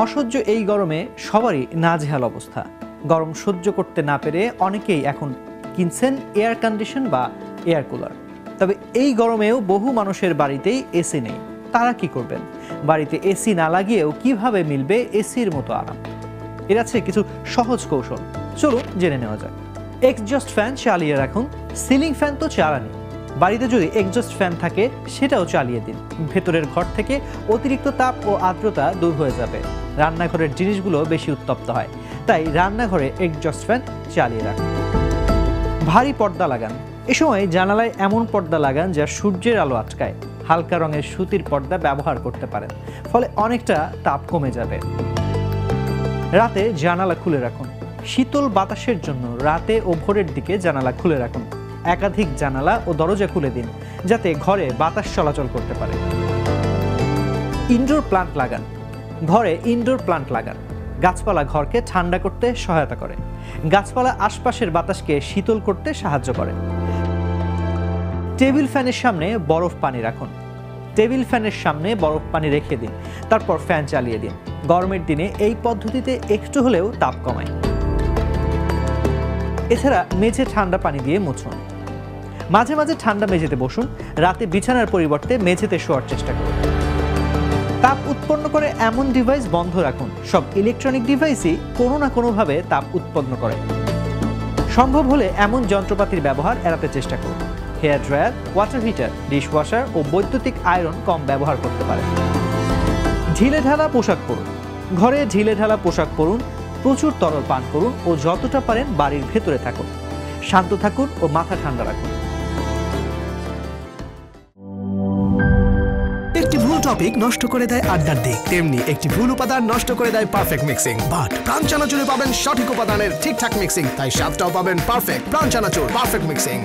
অসহ্য এই গরমে সবারই নাজেহাল অবস্থা। গরম সহ্য করতে না পেরে অনেকেই এখন কিনছেন এয়ার কন্ডিশন বা এয়ার কুলার। তবে এই গরমেও বহু মানুষের বাড়িতেই এসি নেই। তারা কি করবেন? বাড়িতে এসি না লাগিয়েও কিভাবে মিলবে এসির মতো আরাম? এর আছে কিছু সহজ কৌশল, চলুন জেনে নেওয়া যাক। এক্সজস্ট ফ্যান চালিয়ে রাখুন। সিলিং ফ্যান তো চালানি, বাড়িতে যদি এক্সজস্ট ফ্যান থাকে সেটাও চালিয়ে দিন। ভেতরের ঘর থেকে অতিরিক্ত তাপ ও আর্দ্রতা দূর হয়ে যাবে। রান্নাঘরের জিনিসগুলো বেশি উত্তপ্ত হয়, তাই রান্নাঘরে এক্সজস্ট ফ্যান চালিয়ে রাখুন। ভারী পর্দা লাগান। এ সময় জানালায় এমন পর্দা লাগান যা সূর্যের আলো আটকায়। হালকা রঙের সুতির পর্দা ব্যবহার করতে পারেন, ফলে অনেকটা তাপ কমে যাবে। রাতে জানালা খুলে রাখুন। শীতল বাতাসের জন্য রাতে ও ভোরের দিকে জানালা খুলে রাখুন। একাধিক জানালা ও দরজা খুলে দিন, যাতে ঘরে বাতাস চলাচল করতে পারে। ইনডোর প্লান্ট লাগান। ঘরে ইনডোর প্লান্ট লাগান। গাছপালা ঘরকে ঠান্ডা করতে সহায়তা করে। গাছপালা আশপাশের বাতাসকে শীতল করতে সাহায্য করে। টেবিল ফ্যানের সামনে বরফ পানি রাখুন। টেবিল ফ্যানের সামনে বরফ পানি রেখে দিন, তারপর ফ্যান চালিয়ে দিন। গরমের দিনে এই পদ্ধতিতে একটু হলেও তাপ কমায়। এছাড়া মেঝে ঠান্ডা পানি দিয়ে মুছুন। মাঝে মাঝে ঠান্ডা মেঝেতে বসুন। রাতে বিছানার পরিবর্তে মেঝেতে শোয়ার চেষ্টা করুন। তাপ উৎপন্ন করে এমন ডিভাইস বন্ধ রাখুন। সব ইলেকট্রনিক ডিভাইসই কোনো না কোনোভাবে তাপ উৎপন্ন করে। সম্ভব হলে এমন যন্ত্রপাতির ব্যবহার এড়াতে চেষ্টা করুন। Hair dryer, water heater, dishwasher ও বৈদ্যুতিক আয়রন কম ব্যবহার করতে পারেন। ঢিলে ঢালা পোশাক পরুন। ঘরে ঢিলে ঢালা পোশাক পরুন। প্রচুর তরল পান করুন ও যতটা পারেন বাড়ির ভেতরে থাকুন। শান্ত থাকুন ও মাথা ঠান্ডা রাখুন। একটি ভুল টপিক নষ্ট করে দেয় আড্ডার দিক, তেমনি একটি ভুল উপাদান নষ্ট করে দেয় পারফেক্ট মিক্সিং। বাট প্রাণ চানাচুরে পাবেন সঠিক উপাদানের ঠিকঠাক মিক্সিং, তাই স্বাদটাও পাবেন পারফেক্ট। প্রাণ চানাচুর, পারফেক্ট মিক্সিং।